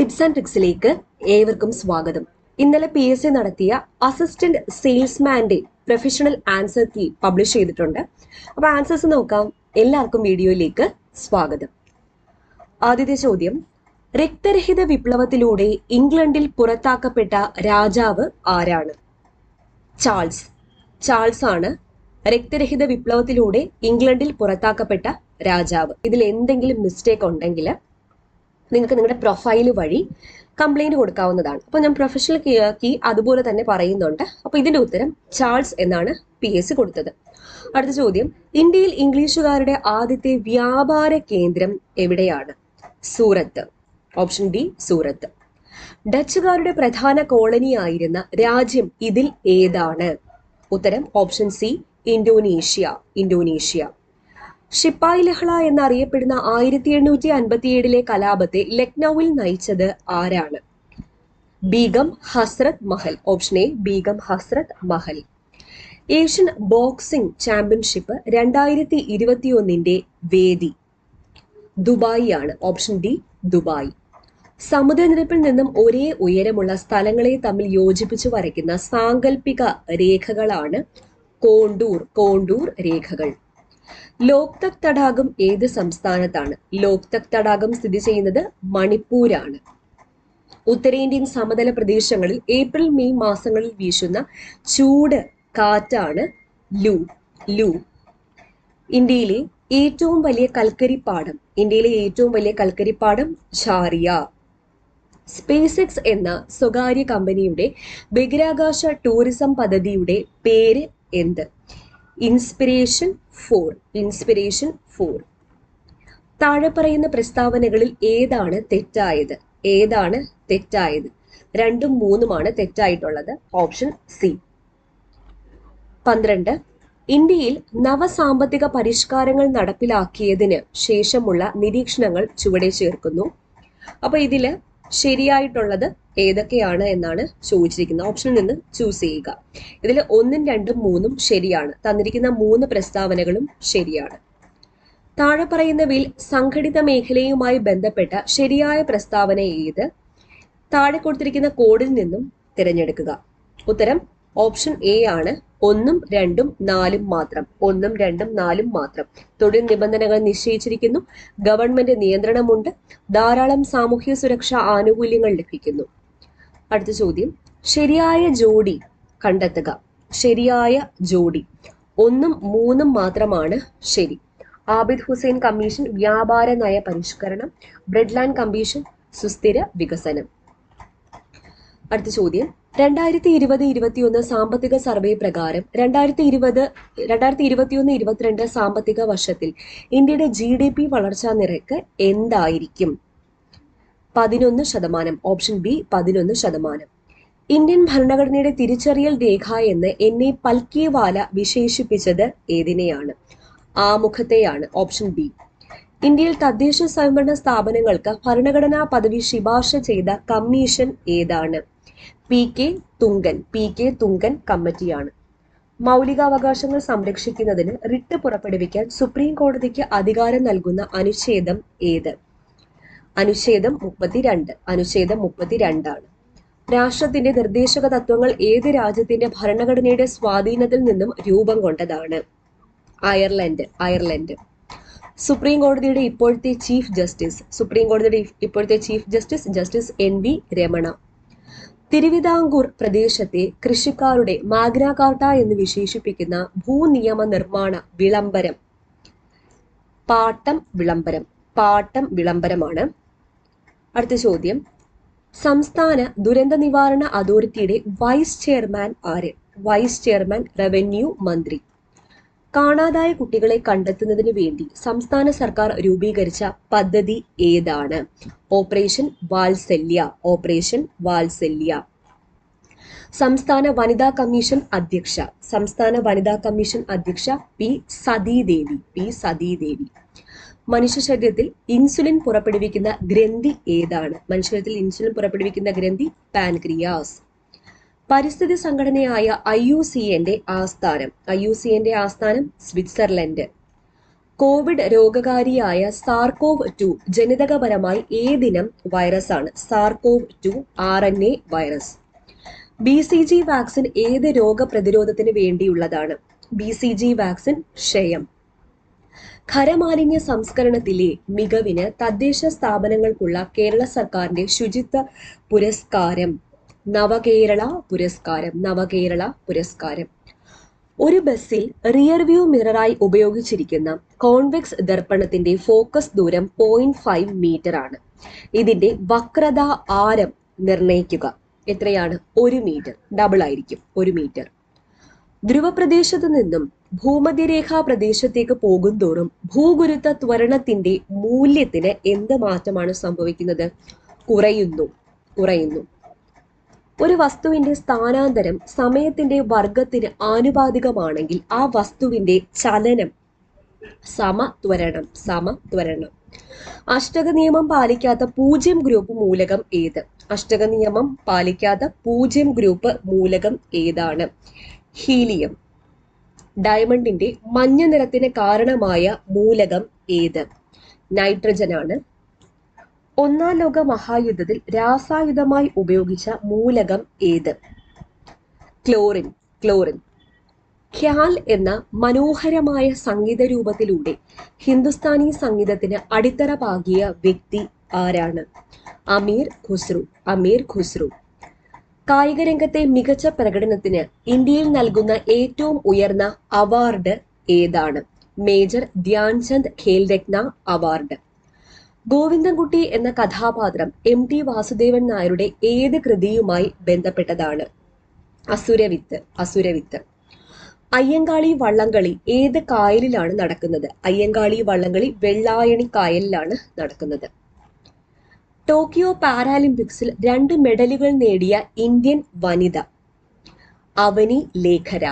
Tips and ട്രിക്സിലേക്ക് ഏവർക്കും സ്വാഗതം. ഇന്നലെ PSC നടത്തിയ അസിസ്റ്റന്റ് സെയിൽസ്മാന്റെ പ്രൊഫഷണൽ ആൻസർ കീ പബ്ലിഷ് ചെയ്തിട്ടുണ്ട്. അപ്പോൾ ആൻസേഴ്സ് നോക്കാം. എല്ലാവർക്കും വീഡിയോയിലേക്ക് സ്വാഗതം. ആദ്യത്തെ ചോദ്യം, രക്തരഹിത വിപ്ലവത്തിലൂടെ ഇംഗ്ലണ്ടിൽ പുറത്താക്കപ്പെട്ട രാജാവ് ആരാണ്? ചാൾസ് ആണ് രക്തരഹിത വിപ്ലവത്തിലൂടെ ഇംഗ്ലണ്ടിൽ പുറത്താക്കപ്പെട്ട രാജാവ്. ഇതിൽ എന്തെങ്കിലും മിസ്റ്റേക്ക് ഉണ്ടെങ്കിൽ നിങ്ങൾക്ക് നിങ്ങളുടെ പ്രൊഫൈൽ വഴി കംപ്ലൈന്റ് കൊടുക്കാവുന്നതാണ്. അപ്പോൾ ഞാൻ പ്രൊഫഷണൽ കീ അതുപോലെ തന്നെ പറയുന്നുണ്ട്. അപ്പോൾ ഇതിന്റെ ഉത്തരം ചാൾസ് എന്നാണ് PSC കൊടുത്തത്. അടുത്ത ചോദ്യം, ഇന്ത്യയിൽ ഇംഗ്ലീഷുകാരുടെ ആദ്യത്തെ വ്യാപാര കേന്ദ്രം എവിടെയാണ്? സൂറത്ത്. ഓപ്ഷൻ ഡി സൂറത്ത്. ഡച്ചുകാരുടെ പ്രധാന കോളനി ആയിരുന്ന രാജ്യം ഇതിൽ ഏതാണ്? ഉത്തരം ഓപ്ഷൻ സി ഇന്തോനേഷ്യ. ഷിപ്പായി ലഹള എന്നറിയപ്പെടുന്ന 1857 കലാപത്തെ ലക്നൌവിൽ നയിച്ചത് ആരാണ്? ബീഗം ഹസ്രത്ത് Mahal. Option A Begum Hazrat Mahal. Asian boxing championship 2021 വേദി ദുബായ് ആണ്. Option D Dubai. സമുദ്രനിരപ്പിൽ നിന്നും ഒരേ ഉയരമുള്ള സ്ഥലങ്ങളെ തമ്മിൽ യോജിപ്പിച്ചു വരയ്ക്കുന്ന സാങ്കല്പിക രേഖകളാണ് കോണ്ടൂർ രേഖകൾ. ലോക്തക് തടാകം ഏത് സംസ്ഥാനത്താണ്? ലോക്തക് തടാകം സ്ഥിതി ചെയ്യുന്നത് മണിപ്പൂരാണ്. ഉത്തരേന്ത്യൻ സമതല പ്രദേശങ്ങളിൽ ഏപ്രിൽ മെയ് മാസങ്ങളിൽ വീശുന്ന ചൂട് കാറ്റാണ് ലൂ. ഇന്ത്യയിലെ ഏറ്റവും വലിയ കൽക്കരിപ്പാടം ഝാറിയ. സ്പേസ് എക്സ് എന്ന സ്വകാര്യ കമ്പനിയുടെ ബഹിരാകാശ ടൂറിസം പദ്ധതിയുടെ പേര് എന്ത്? ഇൻസ്പിരേഷൻ 4. താഴെ പറയുന്ന പ്രസ്താവനകളിൽ ഏതാണ് തെറ്റായത്? 2ഉം 3ഉമാണ് തെറ്റായിട്ടുള്ളത്. Option C. 12. ഇന്ത്യയിൽ നവസാമ്പത്തിക പരിഷ്കാരങ്ങൾ നടപ്പിലാക്കിയതിന് ശേഷമുള്ള നിരീക്ഷണങ്ങൾ ചുവടെ ചേർക്കുന്നു. അപ്പൊ ഇതില് ശരിയായിട്ടുള്ളത് ഏതൊക്കെയാണ് എന്നാണ് ചോദിച്ചിരിക്കുന്നത്. ഓപ്ഷനിൽ നിന്ന് ചൂസ് ചെയ്യുക. ഇതിൽ 1ഉം 2ഉം 3ഉം ശരിയാണ്. തന്നിരിക്കുന്ന 3 പ്രസ്താവനകളും ശരിയാണ്. താഴെ പറയുന്നവയിൽ സംഘടിത മേഖലയുമായി ബന്ധപ്പെട്ട ശരിയായ പ്രസ്താവന ഏത്? താഴെ കൊടുത്തിരിക്കുന്ന കോഡിൽ നിന്നും തിരഞ്ഞെടുക്കുക. ഉത്തരം ഓപ്ഷൻ എ ആണ്. 1ഉം 2ഉം 4ഉം മാത്രം. തൊഴിൽ നിബന്ധനകൾ നിശ്ചയിച്ചിരിക്കുന്നു. ഗവൺമെന്റ് നിയന്ത്രണമുണ്ട്. ധാരാളം സാമൂഹ്യ സുരക്ഷാ ആനുകൂല്യങ്ങൾ ലഭിക്കുന്നു. അടുത്ത ചോദ്യം, ശരിയായ ജോഡി കണ്ടെത്തുക. 1ഉം 3ഉം മാത്രമാണ് ശരി. ആബിദ് ഹുസൈൻ കമ്മീഷൻ വ്യാപാര നയ പരിഷ്കരണം. ബ്രെഡ് ലാൻഡ് കമ്മീഷൻ സുസ്ഥിര വികസനം. അടുത്ത ചോദ്യം, 2020-21 സാമ്പത്തിക സർവേ പ്രകാരം 2021-22 സാമ്പത്തിക വർഷത്തിൽ ഇന്ത്യയുടെ GDP വളർച്ചാ നിരക്ക് എന്തായിരിക്കും? 11%. Option B 11%. ഇന്ത്യൻ ഭരണഘടനയുടെ തിരിച്ചറിയൽ രേഖ എന്ന് എന്നെ പൽക്കിവാല വിശേഷിപ്പിച്ചത് ഏതിനെയാണ്? ആമുഖത്തെയാണ്. Option B. ഇന്ത്യയിൽ തദ്ദേശ സ്വയംഭരണ സ്ഥാപനങ്ങൾക്ക് ഭരണഘടനാ പദവി ശുപാർശ ചെയ്ത കമ്മീഷൻ ഏതാണ്? PK തുങ്കൻ കമ്മിറ്റിയാണ്. മൗലികാവകാശങ്ങൾ സംരക്ഷിക്കുന്നതിന് റിട്ട് പുറപ്പെടുവിക്കാൻ സുപ്രീം കോടതിക്ക് അധികാരം നൽകുന്ന അനുച്ഛേദം ഏത്? അനുച്ഛേദം 32 ആണ്. രാഷ്ട്രത്തിന്റെ നിർദ്ദേശക തത്വങ്ങൾ ഏത് രാജ്യത്തിന്റെ ഭരണഘടനയുടെ സ്വാധീനത്തിൽ നിന്നും രൂപം കൊണ്ടതാണ്? അയർലൻഡ്. സുപ്രീം കോടതിയുടെ ഇപ്പോഴത്തെ chief justice justice NV Ramana. Thiruvithamkoor പ്രദേശത്തെ കൃഷിക്കാരുടെ മാഗ്ന കാർട്ട എന്ന് വിശേഷിപ്പിക്കുന്ന ഭൂനിയമ നിർമ്മാണ വിളംബരം പാട്ടം വിളംബരമാണ്. അടുത്ത ചോദ്യം, സംസ്ഥാന ദുരന്ത നിവാരണ അതോറിറ്റിയുടെ വൈസ് ചെയർമാൻ ആര്? റവന്യൂ മന്ത്രി. കാണാതായ കുട്ടികളെ കണ്ടെത്തുന്നതിന് വേണ്ടി സംസ്ഥാന സർക്കാർ രൂപീകരിച്ച പദ്ധതി ഏതാണ്? ഓപ്പറേഷൻ വാത്സല്യ. സംസ്ഥാന വനിതാ കമ്മീഷൻ അധ്യക്ഷ പി സതീദേവി. മനുഷ്യ ശരീരത്തിൽ ഇൻസുലിൻ പുറപ്പെടുവിക്കുന്ന ഗ്രന്ഥി ഏതാണ്? പാൻക്രിയാസ്. പരിസ്ഥിതി സംഘടനയായ IUCNന്റെ ആസ്ഥാനം സ്വിറ്റ്സർലൻഡ്. കോവിഡ് രോഗകാരിയായ സാർകോവ് 2 ജനിതകപരമായി ഏതിനം വൈറസാണ്? SARS CoV 2 RNA virus. BCG vaccine ഏത് രോഗപ്രതിരോധത്തിന് വേണ്ടിയുള്ളതാണ്? BCG വാക്സിൻ ക്ഷയം. ഖരമാലിന്യ സംസ്കരണത്തിലെ മികവിന് തദ്ദേശ സ്ഥാപനങ്ങൾക്കുള്ള കേരള സർക്കാരിന്റെ ശുചിത്വ പുരസ്കാരം നവകേരള പുരസ്കാരം. നവകേരള പുരസ്കാരം. ഒരു ബസ്സിൽ റിയർ വ്യൂ മിററായി ഉപയോഗിച്ചിരിക്കുന്ന കോൺവെക്സ് ദർപ്പണത്തിന്റെ ഫോക്കസ് ദൂരം 0.5 മീറ്റർ ആണ്. ഇതിന്റെ വക്രത ആരം നിർണയിക്കുക. എത്രയാണ്? 1 മീറ്റർ. ഡബിൾ ആയിരിക്കും, 1 മീറ്റർ. ധ്രുവപ്രദേശത്തു നിന്നും ഭൂമധ്യരേഖാ പ്രദേശത്തേക്ക് പോകുന്തോറും ഭൂഗുരുത്വ ത്വരണത്തിന്റെ മൂല്യത്തിന് എന്ത് മാറ്റമാണ് സംഭവിക്കുന്നത്? കുറയുന്നു. ഒരു വസ്തുവിന്റെ സ്ഥാനാന്തരം സമയത്തിന്റെ വർഗത്തിന് ആനുപാതികമാണെങ്കിൽ ആ വസ്തുവിന്റെ ചലനം സമത്വരണം. അഷ്ടക നിയമം പാലിക്കാത്ത 0 ഗ്രൂപ്പ് മൂലകം ഏത്? അഷ്ടക നിയമം പാലിക്കാത്ത 0 ഗ്രൂപ്പ് മൂലകം ഏതാണ്? ഹീലിയം. ഡയമണ്ടിന്റെ മഞ്ഞ നിറത്തിന് കാരണമായ മൂലകം ഏത്? നൈട്രജൻ ആണ്. ഒന്നാം ലോക മഹായുദ്ധത്തിൽ രാസായുധമായി ഉപയോഗിച്ച മൂലകം ഏത്? ക്ലോറിൻ. ഖ്യാൽ എന്ന മനോഹരമായ സംഗീത രൂപത്തിലൂടെ ഹിന്ദുസ്ഥാനി സംഗീതത്തിന് അടിത്തറ പാകിയ വ്യക്തി ആരാണ്? അമീർ ഖുസ്രു. കായിക രംഗത്തെ മികച്ച പ്രകടനത്തിന് ഇന്ത്യയിൽ നൽകുന്ന ഏറ്റവും ഉയർന്ന അവാർഡ് ഏതാണ്? Major Dhyan Chand Khel Ratna award. ഗോവിന്ദൻകുട്ടി എന്ന കഥാപാത്രം MT വാസുദേവൻ നായരുടെ ഏത് കൃതിയുമായി ബന്ധപ്പെട്ടതാണ്? അസുരവിത്ത്. അയ്യങ്കാളി വള്ളംകളി ഏത് കായലിലാണ് നടക്കുന്നത്? അയ്യങ്കാളി വള്ളംകളി വെള്ളായണി കായലിലാണ് നടക്കുന്നത്. ടോക്കിയോ പാരാലിമ്പിക്സിൽ 2 മെഡലുകൾ നേടിയ ഇന്ത്യൻ വനിത? അവനി ലേഖര.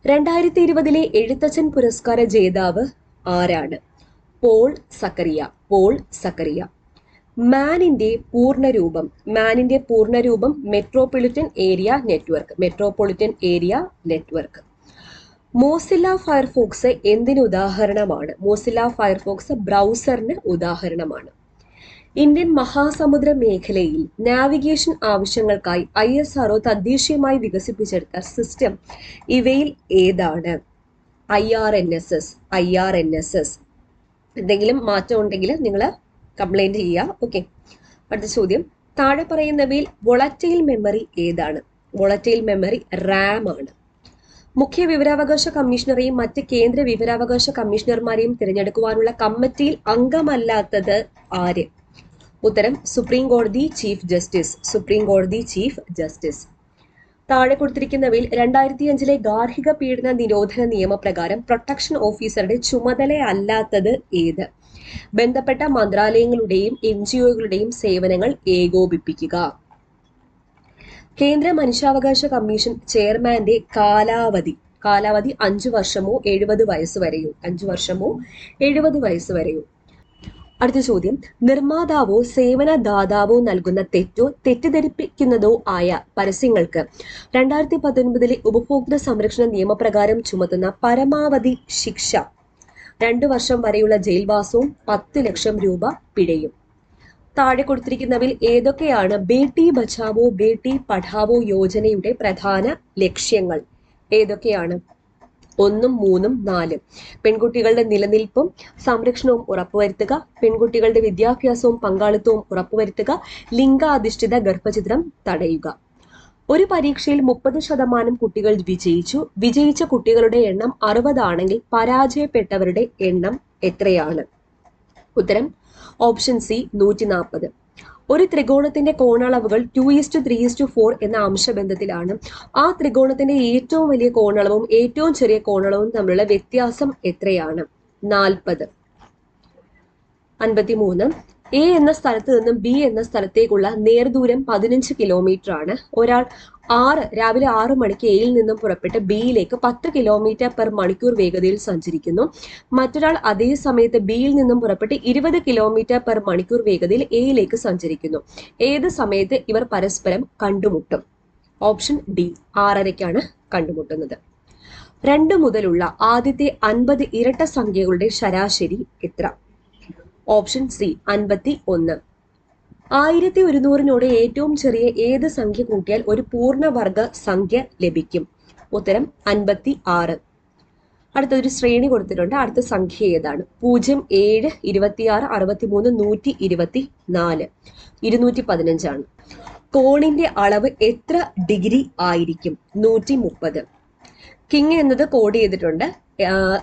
2020 എഴുത്തച്ഛൻ പുരസ്കാര ജേതാവ് ആരാണ്? പോൾ സക്കറിയ. മാനിന്റെ പൂർണ്ണരൂപം metropolitan area network. Mozilla Firefox എന്തിന് ഉദാഹരണമാണ്? മോസില്ല ഫയർഫോക്സ് ബ്രൗസറിന് ഉദാഹരണമാണ്. ഇന്ത്യൻ മഹാസമുദ്ര മേഖലയിൽ നാവിഗേഷൻ ആവശ്യങ്ങൾക്കായി ISRO തദ്ദേശീയമായി വികസിപ്പിച്ചെടുത്ത സിസ്റ്റം ഇവയിൽ ഏതാണ്? IRNSS. എന്തെങ്കിലും മാറ്റം ഉണ്ടെങ്കിൽ നിങ്ങൾ കംപ്ലൈന്റ് ചെയ്യുക. ഓക്കെ. അടുത്ത ചോദ്യം, താഴെ പറയുന്നവയിൽ വോളറ്റൈൽ മെമ്മറി ഏതാണ്? വോളറ്റൈൽ മെമ്മറി RAM ആണ്. മുഖ്യ വിവരാവകാശ കമ്മീഷണറെയും മറ്റ് കേന്ദ്ര വിവരാവകാശ കമ്മീഷണർമാരെയും തിരഞ്ഞെടുക്കുവാനുള്ള കമ്മിറ്റിയിൽ അംഗമല്ലാത്തത് ആര്? ഉത്തരം സുപ്രീം കോടതി ചീഫ് ജസ്റ്റിസ്. താഴെ കൊടുത്തിരിക്കുന്നവയിൽ 2005 ഗാർഹിക പീഡന നിരോധന നിയമപ്രകാരം പ്രൊട്ടക്ഷൻ ഓഫീസറുടെ ചുമതലയല്ലാത്തത് ഏത്? ബന്ധപ്പെട്ട മന്ത്രാലയങ്ങളുടെയും NGOകളുടെയും സേവനങ്ങൾ ഏകോപിപ്പിക്കുക. കേന്ദ്ര മനുഷ്യാവകാശ കമ്മീഷൻ ചെയർമാന്റെ കാലാവധി 5 വർഷമോ 70 വയസ്സ് വരെയോ? അടുത്ത ചോദ്യം, നിർമ്മാതാവോ സേവനദാതാവോ നൽകുന്ന തെറ്റോ തെറ്റിദ്ധരിപ്പിക്കുന്നതോ ആയ പരസ്യങ്ങൾക്ക് 2019 ഉപഭോക്തൃ സംരക്ഷണ നിയമപ്രകാരം ചുമത്തുന്ന പരമാവധി ശിക്ഷ 2 വർഷം വരെയുള്ള ജയിൽവാസവും 10 ലക്ഷം രൂപ പിഴയും. താഴെ കൊടുത്തിരിക്കുന്നവയിൽ ഏതൊക്കെയാണ് ബേട്ടി ബച്ചാവോ ബേട്ടി പഠാവോ യോജനയുടെ പ്രധാന ലക്ഷ്യങ്ങൾ? ഏതൊക്കെയാണ്? 1, 3, 4. പെൺകുട്ടികളുടെ നിലനിൽപ്പും സംരക്ഷണവും ഉറപ്പുവരുത്തുക, പെൺകുട്ടികളുടെ വിദ്യാഭ്യാസവും പങ്കാളിത്തവും ഉറപ്പുവരുത്തുക, ലിംഗാധിഷ്ഠിത ഗർഭചിത്രം തടയുക. ഒരു പരീക്ഷയിൽ 30% കുട്ടികൾ വിജയിച്ച കുട്ടികളുടെ എണ്ണം 60 ആണെങ്കിൽ പരാജയപ്പെട്ടവരുടെ എണ്ണം എത്രയാണ്? ഉത്തരം ഓപ്ഷൻ സി 140. ഒരു ത്രികോണത്തിന്റെ കോണളവുകൾ 2:3:4 എന്ന അംശബന്ധത്തിലാണ്. ആ ത്രികോണത്തിന്റെ ഏറ്റവും വലിയ കോണളവും ഏറ്റവും ചെറിയ കോണളവും തമ്മിലുള്ള വ്യത്യാസം എത്രയാണ്? 40. 53. A എന്ന സ്ഥലത്ത് നിന്നും B എന്ന സ്ഥലത്തേക്കുള്ള നേർദൂരം 15 കിലോമീറ്റർ ആണ്. ഒരാൾ രാവിലെ 6 മണിക്ക് എയിൽ നിന്നും പുറപ്പെട്ട് ബിയിലേക്ക് 10 km/മണിക്കൂർ വേഗതയിൽ സഞ്ചരിക്കുന്നു. മറ്റൊരാൾ അതേ സമയത്ത് ബിയിൽ നിന്നും പുറപ്പെട്ട് 20 km/മണിക്കൂർ വേഗതയിൽ എയിലേക്ക് സഞ്ചരിക്കുന്നു. ഏത് സമയത്ത് ഇവർ പരസ്പരം കണ്ടുമുട്ടും? ഓപ്ഷൻ ഡി 6:30ക്കാണ് കണ്ടുമുട്ടുന്നത്. 2 മുതലുള്ള ആദ്യത്തെ 50 ഇരട്ട സംഖ്യകളുടെ ശരാശരി എത്ര? Option C 51. 1100 ഏറ്റവും ചെറിയ ഏത് സംഖ്യ കൂട്ടിയാൽ ഒരു പൂർണ്ണവർഗ സംഖ്യ ലഭിക്കും? ഉത്തരം 56. അടുത്തൊരു ശ്രേണി കൊടുത്തിട്ടുണ്ട്. അടുത്ത സംഖ്യ ഏതാണ്? 0, 7, 26, 63, 124. 215 ആണ്. കോണിന്റെ അളവ് എത്ര ഡിഗ്രി ആയിരിക്കും? 130. കിങ് എന്നത് കോഡ് ചെയ്തിട്ടുണ്ട്.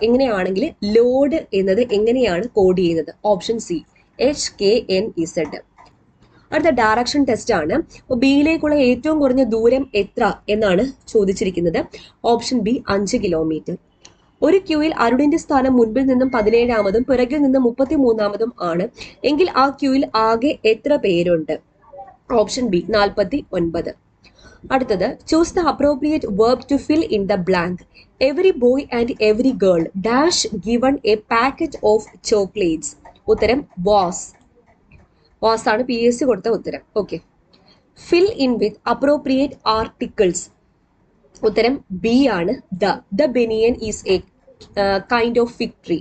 എങ്ങനെയാണെങ്കിൽ ലോഡ് എന്നത് എങ്ങനെയാണ് കോഡ് ചെയ്യുന്നത്? Option C HKNZ. അടുത്ത ഡയറക്ഷൻ ടെസ്റ്റ് ആണ്. ബിയിലേക്കുള്ള ഏറ്റവും കുറഞ്ഞ ദൂരം എത്ര എന്നാണ് ചോദിച്ചിരിക്കുന്നത്. Option B 5 kilometre. ഒരു ക്യൂയിൽ അരുണിന്റെ സ്ഥാനം മുൻപിൽ നിന്നും 17ാമതും പിറകിൽ നിന്നും 33ാമതും ആണ് എങ്കിൽ ആ ക്യൂയിൽ ആകെ എത്ര പേരുണ്ട്? Option B 49. അടുത്തത് choose the appropriate verb to fill in the blank. Every boy and every girl dash given a packet of chocolates. ഉത്തരം വാസ് ആണ് PSC കൊടുത്ത ഉത്തരം. Okay. Fill in with appropriate articles. ഉത്തരം ബി ആണ് the banyan is a kind of fig tree.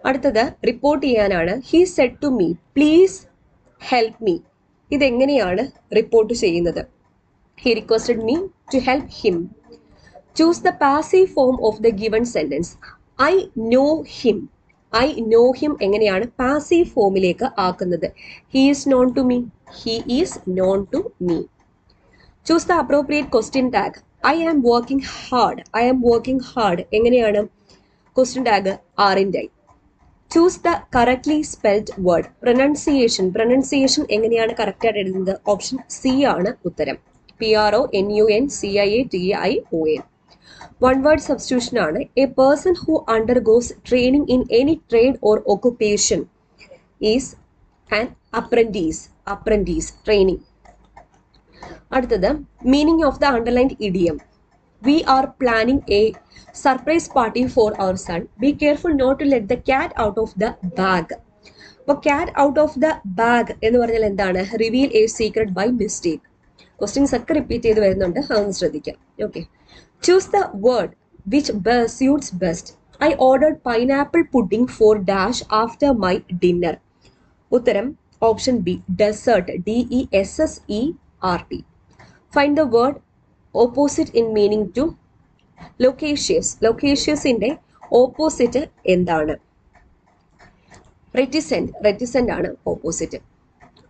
അടുത്തത് report ചെയ്യാനാണ്. He said to me please help me. ഇതെങ്ങനെയാണ് report ചെയ്യുന്നത്? He requested me to help him. Choose the passive form of the given sentence. I know him. I know him എങ്ങനെയാണ് passive ഫോമിലേക്ക് ആക്കുന്നത്? He is known to me. He is known to me. Choose the appropriate question tag. I am working hard. I am working hard എങ്ങനെയാണ്? Question tag ആറിൻ്റെ. Choose the correctly spelled word. Pronunciation എങ്ങനെയാണ് correct ആയിട്ട് എഴുതുന്നത്? Option C ആണ് ഉത്തരം. PRONUNCIATION. One word substitution ആണ്. A person who undergoes training in any trade or occupation is an apprentice training. അടുത്തത് meaning of the underlined idiom. We are planning a surprise party for our son. Be careful not to let the cat out of the bag. അപ്പോൾ cat out of the bag എന്ന് പറഞ്ഞാൽ എന്താണ്? Reveal a secret by mistake. Questions ഒക്കെ repeat ചെയ്ത് വരുന്നുണ്ട്, അതൊന്ന് ശ്രദ്ധിക്കാം. Okay. Choose the word which suits best. I ordered pineapple pudding for dash after my dinner. ഉത്തരം option B dessert. DESSERT. Find the word opposite in meaning to. ലൊക്കേഷ്യസിന്റെ opposite എന്താണ്? Reticent ആണ് opposite.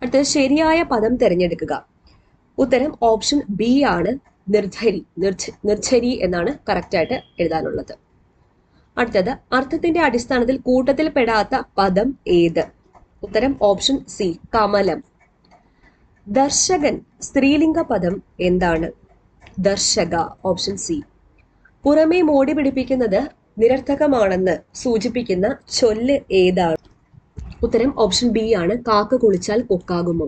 അടുത്തത് ശരിയായ പദം തിരഞ്ഞെടുക്കുക. ഉത്തരം ഓപ്ഷൻ ബി ആണ് നിർജ്ജരി എന്നാണ് കറക്റ്റ് ആയിട്ട് എഴുതാനുള്ളത്. അടുത്തത് അർത്ഥത്തിന്റെ അടിസ്ഥാനത്തിൽ കൂട്ടത്തിൽ പെടാത്ത പദം ഏത്? ഉത്തരം ഓപ്ഷൻ സി കമലം. ദർശകൻ സ്ത്രീലിംഗ പദം എന്താണ്? ദർശക. Option C. പുറമേ മോടി പിടിപ്പിക്കുന്നത് നിരർത്ഥകമാണെന്ന് സൂചിപ്പിക്കുന്ന ചൊല്ല് ഏതാണ്? ഉത്തരം ഓപ്ഷൻ ബി ആണ് കാക്ക കുളിച്ചാൽ കൊക്കാകുമോ.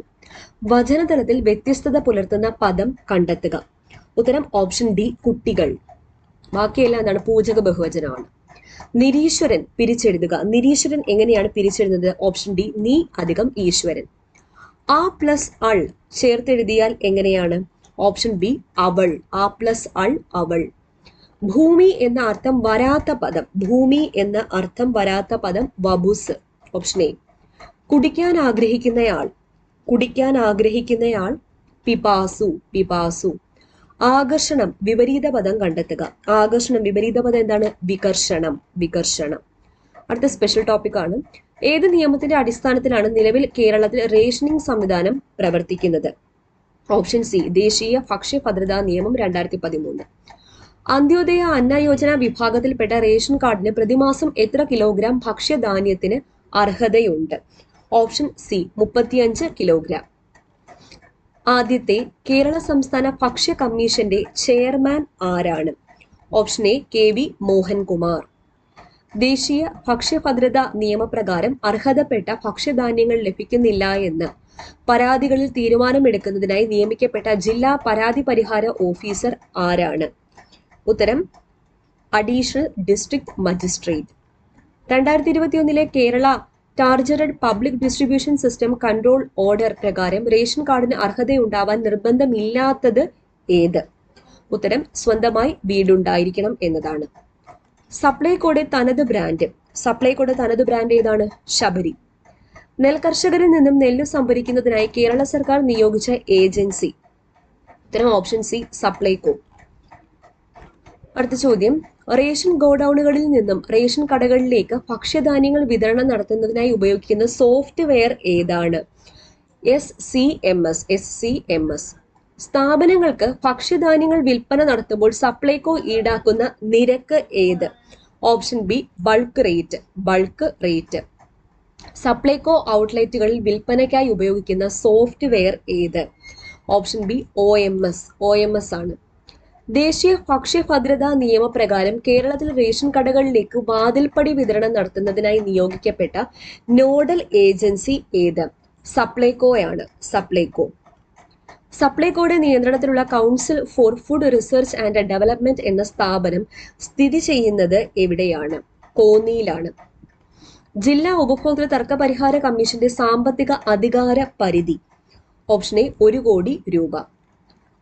വചനതലത്തിൽ വ്യത്യസ്തത പുലർത്തുന്ന പദം കണ്ടെത്തുക. ഉത്തരം ഓപ്ഷൻ ഡി കുട്ടികൾ. ബാക്കിയെല്ലാം എന്താണ്? പൂജക ബഹുവചനമാണ്. നിരീശ്വരൻ പിരിച്ചെഴുതുക. നിരീശ്വരൻ എങ്ങനെയാണ് പിരിച്ചെഴുതുന്നത്? ഓപ്ഷൻ ഡി നീ അധികം ഈശ്വരൻ. ആ പ്ലസ് അൾ ചേർത്തെഴുതിയാൽ എങ്ങനെയാണ്? ഓപ്ഷൻ ബി അവൾ. ആ പ്ലസ് അൾ അവൾ. ഭൂമി എന്ന അർത്ഥം വരാത്ത പദം. ഭൂമി എന്ന അർത്ഥം വരാത്ത പദം വബുസ്. Option A. കുടിക്കാൻ ആഗ്രഹിക്കുന്നയാൾ പിപാസു. ആകർഷണം വിപരീത പദം കണ്ടെത്തുക. ആകർഷണം വിപരീത പദം എന്താണ്? വികർഷണം. അടുത്ത സ്പെഷ്യൽ ടോപ്പിക് ആണ്. ഏത് നിയമത്തിന്റെ അടിസ്ഥാനത്തിലാണ് നിലവിൽ കേരളത്തിൽ റേഷനിംഗ് സംവിധാനം പ്രവർത്തിക്കുന്നത്? ഓപ്ഷൻ സി ദേശീയ ഭക്ഷ്യ ഭദ്രതാ നിയമം 2013. അന്ത്യോദയ അന്ന യോജന വിഭാഗത്തിൽപ്പെട്ട റേഷൻ കാർഡിന് പ്രതിമാസം എത്ര കിലോഗ്രാം ഭക്ഷ്യധാന്യത്തിന് അർഹതയുണ്ട്? Option C 35 kilogram. ആദ്യത്തെ കേരള സംസ്ഥാന ഭക്ഷ്യ കമ്മീഷന്റെ ചെയർമാൻ ആരാണ്? Option A KV Mohankumar. ദേശീയ ഭക്ഷ്യഭദ്രതാ നിയമപ്രകാരം അർഹതപ്പെട്ട ഭക്ഷ്യധാന്യങ്ങൾ ലഭിക്കുന്നില്ല എന്ന് പരാതികളിൽ തീരുമാനമെടുക്കുന്നതിനായി നിയമിക്കപ്പെട്ട ജില്ലാ പരാതി പരിഹാര ഓഫീസർ ആരാണ്? ഉത്തരം additional district magistrate. 2021 Kerala targeted public distribution system control order പ്രകാരം റേഷൻ കാർഡിന് അർഹതയുണ്ടാവാൻ നിർബന്ധമില്ലാത്തത് ഏത്? ഉത്തരം സ്വന്തമായി വീടുണ്ടായിരിക്കണം എന്നതാണ്. സപ്ലൈകോയുടെ തനത് ബ്രാൻഡ് ഏതാണ്? ശബരി. നെൽകർഷകരിൽ നിന്നും നെല്ല് സംഭരിക്കുന്നതിനായി കേരള സർക്കാർ നിയോഗിച്ച ഏജൻസി? ഉത്തരം ഓപ്ഷൻ സി, സപ്ലൈകോ. അടുത്ത ചോദ്യം, റേഷൻ ഗോഡൌണുകളിൽ നിന്നും റേഷൻ കടകളിലേക്ക് ഭക്ഷ്യധാന്യങ്ങൾ വിതരണം നടത്തുന്നതിനായി ഉപയോഗിക്കുന്ന സോഫ്റ്റ്വെയർ ഏതാണ്? SCMS. സ്ഥാപനങ്ങൾക്ക് ഭക്ഷ്യധാന്യങ്ങൾ വിൽപ്പന നടത്തുമ്പോൾ സപ്ലൈകോ ഈടാക്കുന്ന നിരക്ക് ഏത്? Option B, bulk rate. Supplyco ഔട്ട്ലെറ്റുകളിൽ വിൽപ്പനയ്ക്കായി ഉപയോഗിക്കുന്ന സോഫ്റ്റ്വെയർ ഏത്? ഓപ്ഷൻ ബി, OMS ആണ്. ദേശീയ ഭക്ഷ്യഭദ്രതാ നിയമപ്രകാരം കേരളത്തിൽ റേഷൻ കടകളിലേക്ക് വാതിൽപ്പടി വിതരണം നടത്തുന്നതിനായി നിയോഗിക്കപ്പെട്ട നോഡൽ ഏജൻസി ഏത്? സപ്ലൈകോയാണ്. സപ്ലൈകോയുടെ നിയന്ത്രണത്തിലുള്ള council for food research and development എന്ന സ്ഥാപനം സ്ഥിതി ചെയ്യുന്നത് എവിടെയാണ്? കോന്നിയിലാണ്. ജില്ലാ ഉപഭോക്തൃ തർക്ക പരിഹാര കമ്മീഷന്റെ സാമ്പത്തിക അധികാര പരിധി? ഓപ്ഷൻ എ, 1 കോടി രൂപ.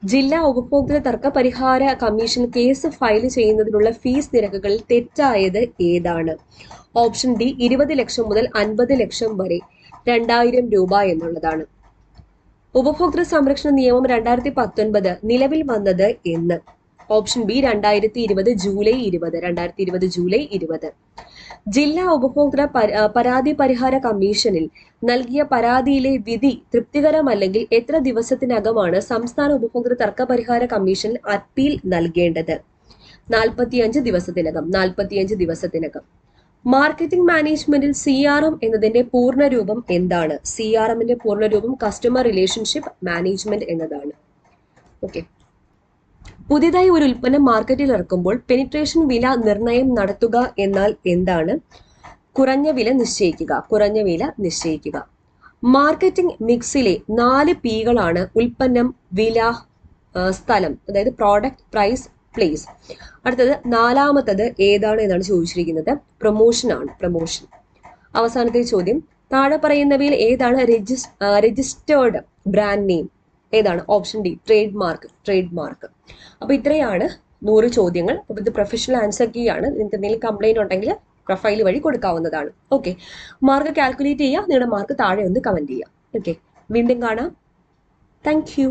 ജില്ലാ ഉപഭോക്തൃ തർക്ക പരിഹാര കമ്മീഷൻ കേസ് ഫയൽ ചെയ്യുന്നതിനുള്ള ഫീസ് നിരക്കുകളിൽ തെറ്റായത് ഏതാണ്? ഓപ്ഷൻ ഡി, 20 ലക്ഷം മുതൽ 50 ലക്ഷം വരെ 2000 രൂപ എന്നുള്ളതാണ്. ഉപഭോക്തൃ സംരക്ഷണ നിയമം 2019 നിലവിൽ വന്നത് എന്ന്? Option B, 2020 July 20. ജില്ലാ ഉപഭോക്തൃ പരാതി പരിഹാര കമ്മീഷനിൽ നൽകിയ പരാതിയിലെ വിധി തൃപ്തികരമല്ലെങ്കിൽ എത്ര ദിവസത്തിനകമാണ് സംസ്ഥാന ഉപഭോക്തൃ തർക്ക പരിഹാര കമ്മീഷനിൽ അപ്പീൽ നൽകേണ്ടത്? 45 ദിവസത്തിനകം. മാർക്കറ്റിംഗ് മാനേജ്മെന്റിൽ CRM എന്നതിന്റെ പൂർണ്ണരൂപം എന്താണ്? CRMന്റെ പൂർണ്ണരൂപം കസ്റ്റമർ റിലേഷൻഷിപ്പ് മാനേജ്മെന്റ് എന്നതാണ്. ഓക്കെ. പുതിയതായി ഒരു ഉൽപ്പന്നം മാർക്കറ്റിൽ ഇറക്കുമ്പോൾ പെനിട്രേഷൻ വില നിർണയം നടത്തുക എന്നാൽ എന്താണ്? കുറഞ്ഞ വില നിശ്ചയിക്കുക. മാർക്കറ്റിംഗ് മിക്സിലെ 4 Pകളാണ് ഉൽപ്പന്നം, വില, സ്ഥലം, അതായത് പ്രോഡക്റ്റ്, പ്രൈസ്, പ്ലേസ്. അടുത്തത് 4ാമത്തത് ഏതാണ് എന്നാണ് ചോദിച്ചിരിക്കുന്നത്? പ്രൊമോഷൻ. അവസാനത്തെ ചോദ്യം, താഴെ പറയുന്നവയിൽ ഏതാണ് രജിസ്റ്റേർഡ് ബ്രാൻഡ് നെയിം? ഏതാണ്? Option D, trade mark. അപ്പൊ ഇത്രയാണ് 100 ചോദ്യങ്ങൾ. അപ്പൊ ഇത് പ്രൊഫഷണൽ ആൻസർ കീ ആണ്. നിങ്ങൾക്ക് എന്തെങ്കിലും കംപ്ലൈന്റ് ഉണ്ടെങ്കിൽ പ്രൊഫൈൽ വഴി കൊടുക്കാവുന്നതാണ്. ഓക്കെ, മാർക്ക് കാൽക്കുലേറ്റ് ചെയ്യുക. നിങ്ങളുടെ മാർക്ക് താഴെ ഒന്ന് കമന്റ് ചെയ്യുക. ഓക്കെ, വീണ്ടും കാണാം. Thank you.